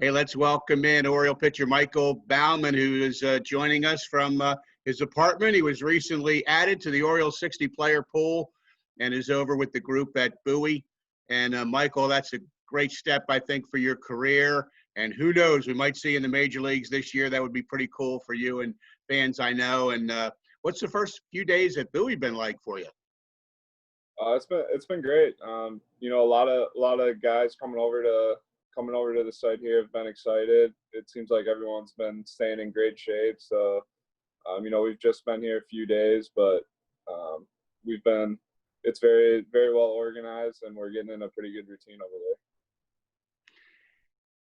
Hey, let's welcome in Oriole pitcher Michael Baumann, who is joining us from his apartment. He was recently added to the Orioles 60-player pool and is over with the group at Bowie. And Michael, that's a great step, I think, for your career. And who knows, we might see you in the major leagues this year. That would be pretty cool for you and fans I know. And what's the first few days at Bowie been like for you? It's been great. A lot of guys coming over to the site here have been excited. It seems like everyone's been staying in great shape. So, we've just been here a few days, but it's very, very well organized, and we're getting in a pretty good routine over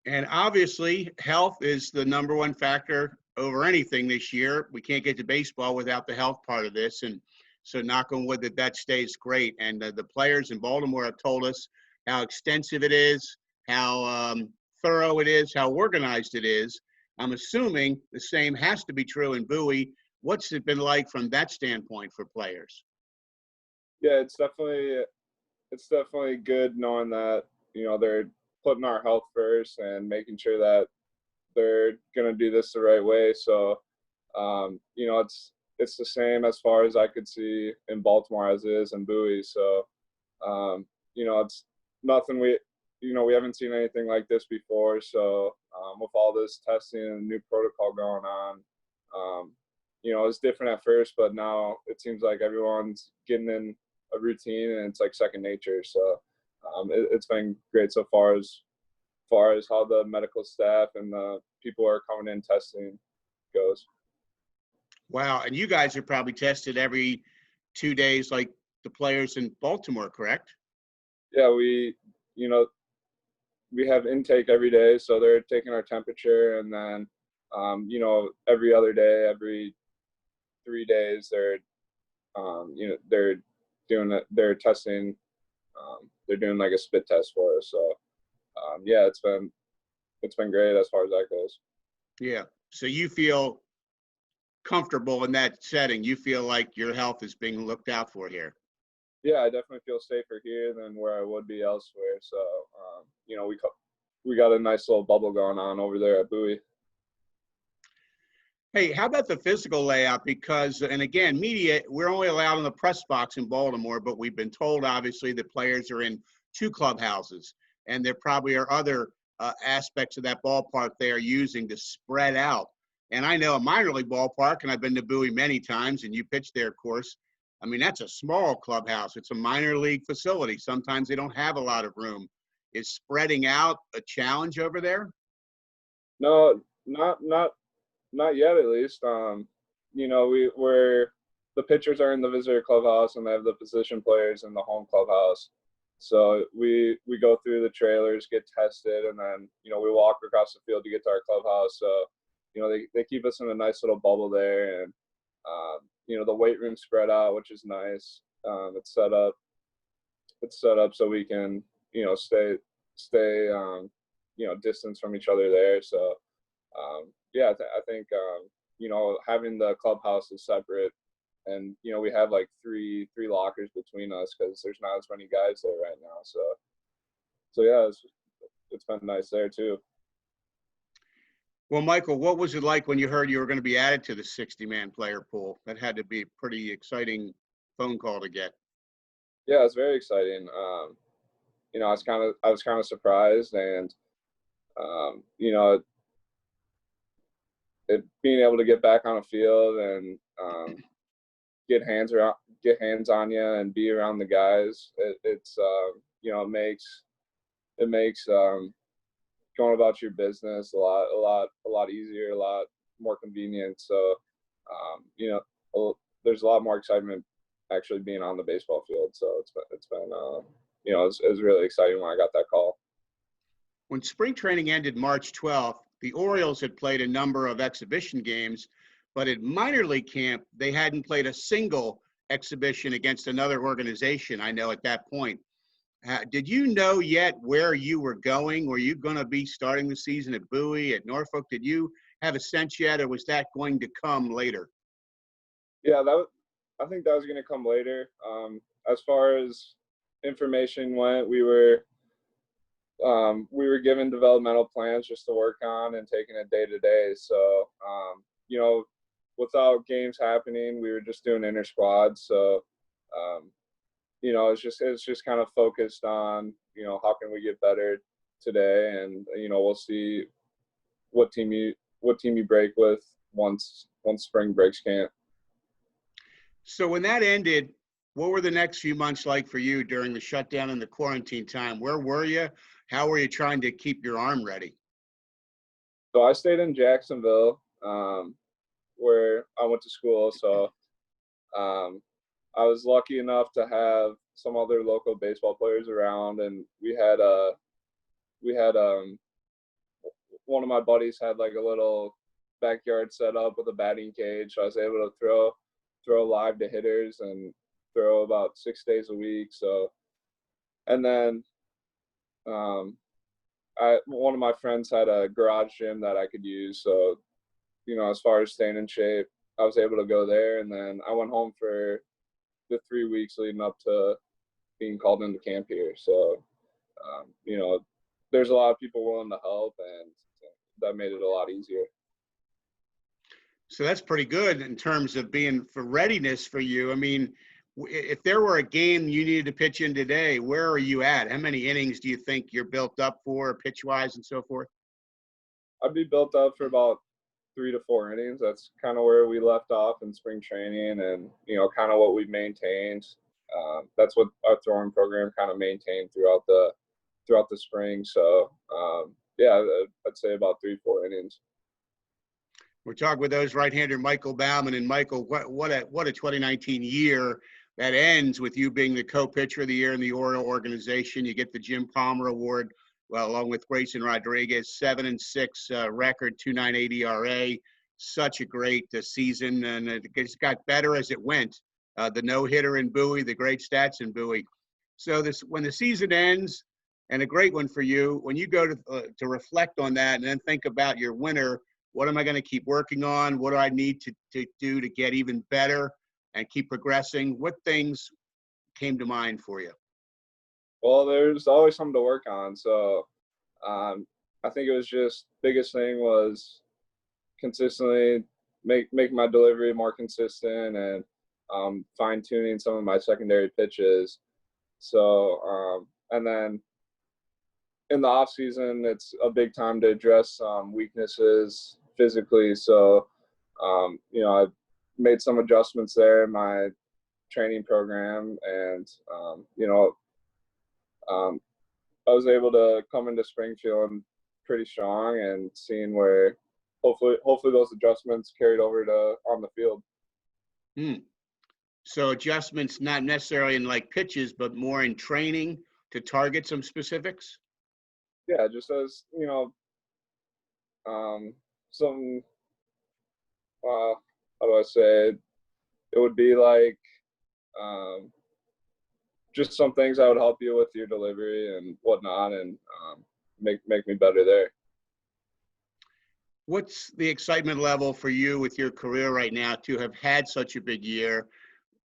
there. And obviously, health is the number one factor over anything this year. We can't get to baseball without the health part of this. And so knock on wood that stays great. And the players in Baltimore have told us how extensive it is, how thorough it is, how organized it is. I'm assuming the same has to be true in Bowie. What's it been like from that standpoint for players? Yeah, it's definitely good knowing that, they're putting our health first and making sure that they're going to do this the right way. So, it's the same as far as I could see in Baltimore as it is in Bowie. So, it's nothing we haven't seen anything like this before. So, with all this testing and new protocol going on, it's different at first, but now it seems like everyone's getting in a routine and it's like second nature. So, it's been great so far as how the medical staff and the people are coming in testing goes. Wow. And you guys are probably tested every 2 days like the players in Baltimore, correct? Yeah, we have intake every day. So they're taking our temperature, and then, every other day, every 3 days, they're doing it. They're testing. They're doing like a spit test for us. So, yeah, it's been great as far as that goes. Yeah. So you feel comfortable in that setting? You feel like your health is being looked out for here? Yeah, I definitely feel safer here than where I would be elsewhere. So, we got a nice little bubble going on over there at Bowie. Hey, how about the physical layout? Because, and again, media, we're only allowed in the press box in Baltimore, but we've been told, obviously, that players are in 2 clubhouses, and there probably are other aspects of that ballpark they are using to spread out. And I know a minor league ballpark, and I've been to Bowie many times, and you pitched there, of course. I mean, that's a small clubhouse. It's a minor league facility. Sometimes they don't have a lot of room. Is spreading out a challenge over there? No, not yet, at least. We're the pitchers are in the visitor clubhouse, and they have the position players in the home clubhouse. So we go through the trailers, get tested, and then, we walk across the field to get to our clubhouse. So, they keep us in a nice little bubble there, and the weight room spread out, which is nice. It's set up so we can, stay distance from each other there. So, yeah, I think having the clubhouse is separate, and we have like three lockers between us because there's not as many guys there right now. So yeah, it's been nice there too. Well, Michael, what was it like when you heard you were going to be added to the 60-man player pool? That had to be a pretty exciting phone call to get. Yeah, it's very exciting. I was kind of surprised, and being able to get back on a field and get hands on you and be around the guys, it makes going about your business a lot easier, a lot more convenient. So, there's a lot more excitement actually being on the baseball field. So it's been it was really exciting when I got that call. When spring training ended March 12th, the Orioles had played a number of exhibition games, but at minor league camp, they hadn't played a single exhibition against another organization, I know, at that point. Did you know yet where you were going? Were you going to be starting the season at Bowie, at Norfolk? Did you have a sense yet, or was that going to come later? Yeah, I think that was going to come later. As far as information went, we were we were given developmental plans just to work on and taking it day to day. So, you know, without games happening, we were just doing inter squads. So, um, you know, it's just kind of focused on, you know, how can we get better today, and you know, we'll see what team you break with once spring breaks camp. So when that ended, what were the next few months like for you during the shutdown and the quarantine time? Where were you? How were you trying to keep your arm ready? So I stayed in Jacksonville, where I went to school. So um, I was lucky enough to have some other local baseball players around, and we had one of my buddies had like a little backyard set up with a batting cage. So I was able to throw live to hitters and throw about 6 days a week. So, and then um, one of my friends had a garage gym that I could use. So, you know, as far as staying in shape, I was able to go there. And then I went home for the 3 weeks leading up to being called into camp here. So, you know, there's a lot of people willing to help, and that made it a lot easier. So that's pretty good in terms of being for readiness for you. I mean, if there were a game you needed to pitch in today, where are you at? How many innings do you think you're built up for, pitch wise and so forth? I'd be built up for about 3 to 4 innings. That's kind of where we left off in spring training, and you know, kind of what we've maintained. That's what our throwing program kind of maintained throughout the spring. So yeah, I'd say about 3 4 innings. We're talking with those right-hander Michael Baumann. And Michael, what a 2019 year that ends with you being the co-pitcher of the year in the Oriole organization. You get the Jim Palmer Award, well, along with Grayson Rodriguez, 7-6 record, 2.98 ERA. Such a great season, and it just got better as it went. The no-hitter in Bowie, the great stats in Bowie. So this, when the season ends, and a great one for you, when you go to reflect on that and then think about your winner, what am I going to keep working on? What do I need to do to get even better and keep progressing? What things came to mind for you? Well, there's always something to work on. So I think it was just biggest thing was consistently make my delivery more consistent, and fine tuning some of my secondary pitches. So and then in the off season, it's a big time to address weaknesses physically. So you know, I've made some adjustments there in my training program, and you know, um, I was able to come into spring feeling pretty strong, and seeing where hopefully those adjustments carried over to on the field. Hmm. So adjustments, not necessarily in like pitches, but more in training to target some specifics? Yeah, just as you know, some how do I say it? It would be like um, just some things that would help you with your delivery and whatnot, and make me better there. What's the excitement level for you with your career right now to have had such a big year?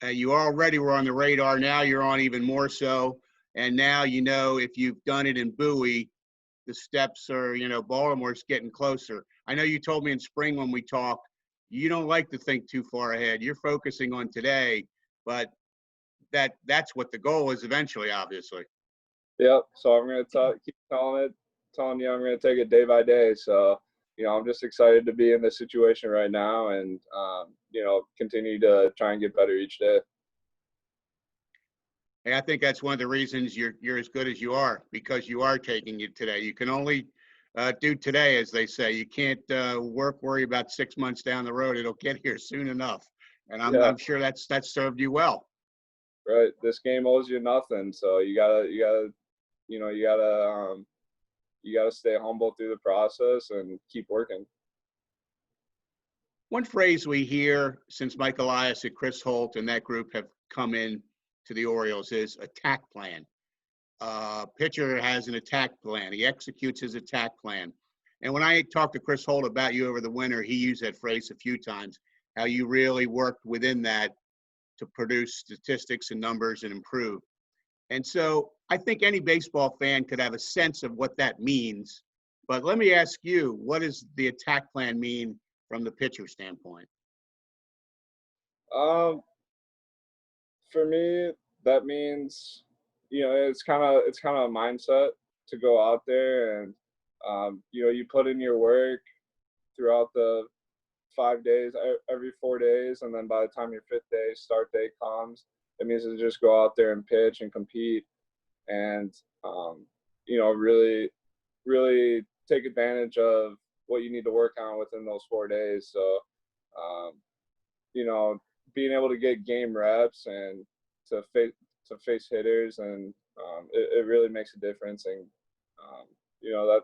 You already were on the radar. Now you're on even more so. And now, you know, if you've done it in Bowie, the steps are, you know, Baltimore's getting closer. I know you told me in spring when we talked, you don't like to think too far ahead. You're focusing on today, but that's what the goal is eventually, obviously. Yep. So I'm gonna keep telling you I'm gonna take it day by day. So you know, I'm just excited to be in this situation right now, and you know, continue to try and get better each day. And I think that's one of the reasons you're as good as you are, because you are taking it today. You can only do today, as they say. You can't worry about 6 months down the road. It'll get here soon enough. And Yeah. I'm sure that's served you well. Right. This game owes you nothing, so you know, you gotta stay humble through the process and keep working. One phrase we hear since Mike Elias and Chris Holt and that group have come in to the Orioles is attack plan. Pitcher has an attack plan. He executes his attack plan. And when I talked to Chris Holt about you over the winter, he used that phrase a few times, how you really worked within that to produce statistics and numbers and improve. And so I think any baseball fan could have a sense of what that means. But let me ask you, what does the attack plan mean from the pitcher standpoint? Um, for me, that means, it's kind of a mindset to go out there and, you put in your work throughout the 5 days, every 4 days, and then by the time your fifth day start day comes, it means to just go out there and pitch and compete, and really, really take advantage of what you need to work on within those 4 days. So, um, you know, being able to get game reps and to face hitters, and it really makes a difference. And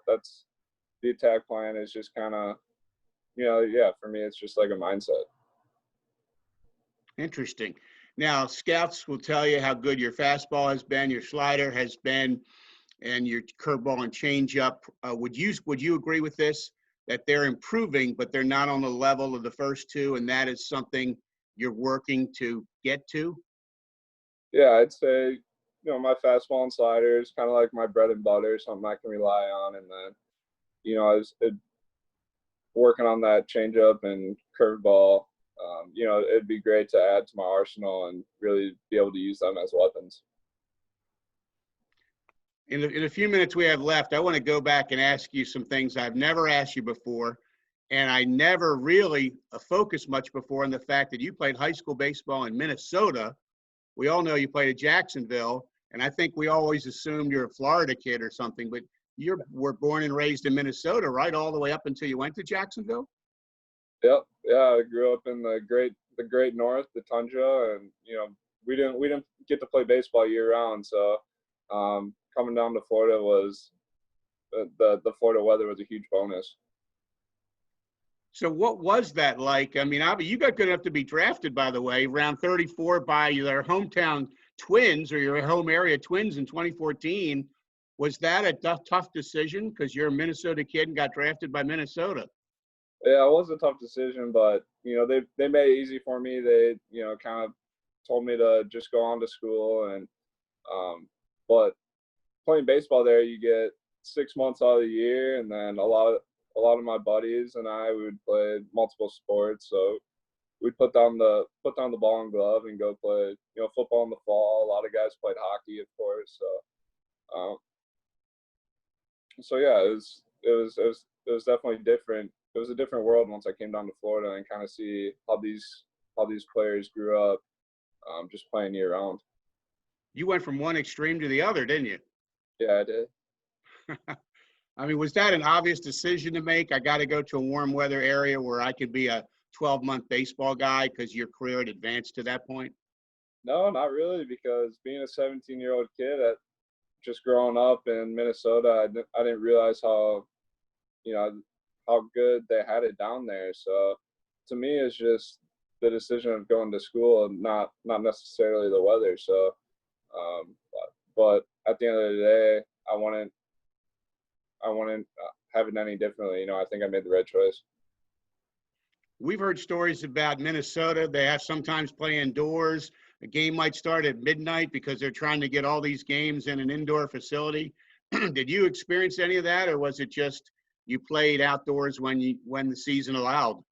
that's the attack plan is just kind of, yeah, for me it's just like a mindset. Interesting. Now, scouts will tell you how good your fastball has been, your slider has been, and your curveball and changeup. Would you agree with this? That they're improving, but they're not on the level of the first two, and that is something you're working to get to? Yeah, I'd say, my fastball and slider is kind of like my bread and butter, something I can rely on. And then, I was working on that changeup and curveball. It'd be great to add to my arsenal and really be able to use them as weapons. In a few minutes we have left, I want to go back and ask you some things I've never asked you before, and I never really focused much before on the fact that you played high school baseball in Minnesota. We all know you played at Jacksonville, and I think we always assumed you're a Florida kid or something, but you were born and raised in Minnesota, right, all the way up until you went to Jacksonville? Yep. Yeah, I grew up in the great north, the tundra, and we didn't get to play baseball year round. So, coming down to Florida was the Florida weather was a huge bonus. So what was that like? I mean, you got good enough to be drafted, by the way, round 34 by their hometown Twins or your home area Twins in 2014. Was that a tough decision because you're a Minnesota kid and got drafted by Minnesota? Yeah, it was a tough decision, but they made it easy for me. They kind of told me to just go on to school, and but playing baseball there, you get 6 months out of the year, and then a lot of my buddies and I, we would play multiple sports. So we'd put down the ball and glove and go play football in the fall. A lot of guys played hockey, of course. Um, so yeah, it was definitely different. It was a different world once I came down to Florida and kind of see how these players grew up, just playing year round. You went from one extreme to the other, didn't you? Yeah, I did. I mean, was that an obvious decision to make? I got to go to a warm weather area where I could be a 12-month baseball guy because your career had advanced to that point? No, not really, because being a 17-year-old kid at just growing up in Minnesota, I didn't realize you know how good they had it down there. So to me, it's just the decision of going to school, and not necessarily the weather. So, but at the end of the day, I wouldn't have it any differently. I think I made the right choice. We've heard stories about Minnesota. They have sometimes play indoors. A game might start at midnight because they're trying to get all these games in an indoor facility. Did you experience any of that, or was it just you played outdoors when the season allowed?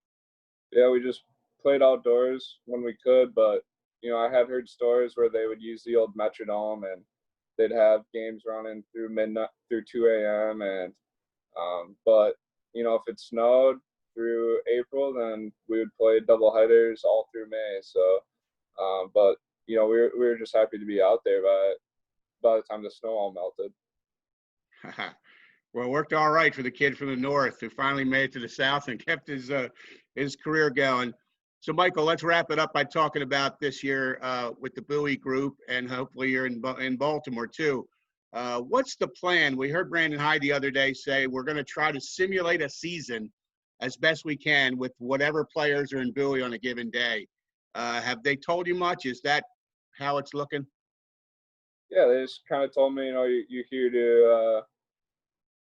Yeah, we just played outdoors when we could, but I had heard stories where they would use the old Metrodome, and they'd have games running through midnight through 2 a.m. And but if it snowed through April, then we would play double headers all through May. So, but we were just happy to be out there by the time the snow all melted. Well, it worked all right for the kid from the north who finally made it to the south and kept his career going. So, Michael, let's wrap it up by talking about this year with the Bowie group, and hopefully you're in Baltimore too. What's the plan? We heard Brandon Hyde the other day say we're going to try to simulate a season as best we can with whatever players are in Bowie on a given day. Have they told you much? Is that how it's looking? Yeah, they just kind of told me, you're here to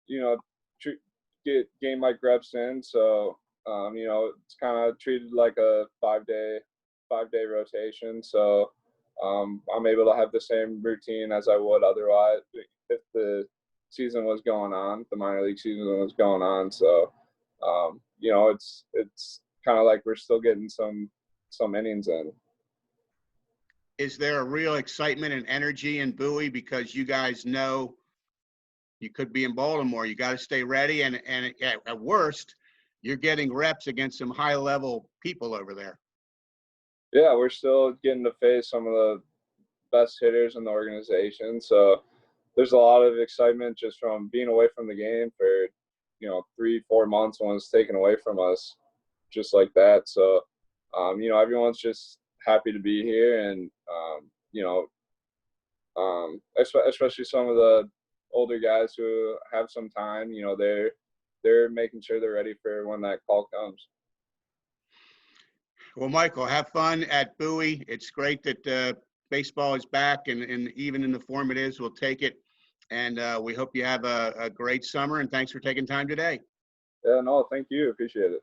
you know tr- get game like reps in. So, it's kind of treated like a 5-day rotation. So, I'm able to have the same routine as I would otherwise if the season was going on, the minor league season was going on. So, you know, it's kind of like we're still getting some innings in. Is there a real excitement and energy in Bowie because you guys know you could be in Baltimore? You got to stay ready, and at worst, you're getting reps against some high-level people over there. Yeah, we're still getting to face some of the best hitters in the organization. So there's a lot of excitement just from being away from the game for, you know, 3-4 months when it's taken away from us just like that. So, you know, everyone's just happy to be here. And, you know, especially some of the older guys who have some time, you know, they're making sure they're ready for when that call comes. Well, Michael, have fun at Bowie. It's great that baseball is back, and even in the form it is, we'll take it. And we hope you have a great summer, and thanks for taking time today. Yeah, no, thank you. Appreciate it.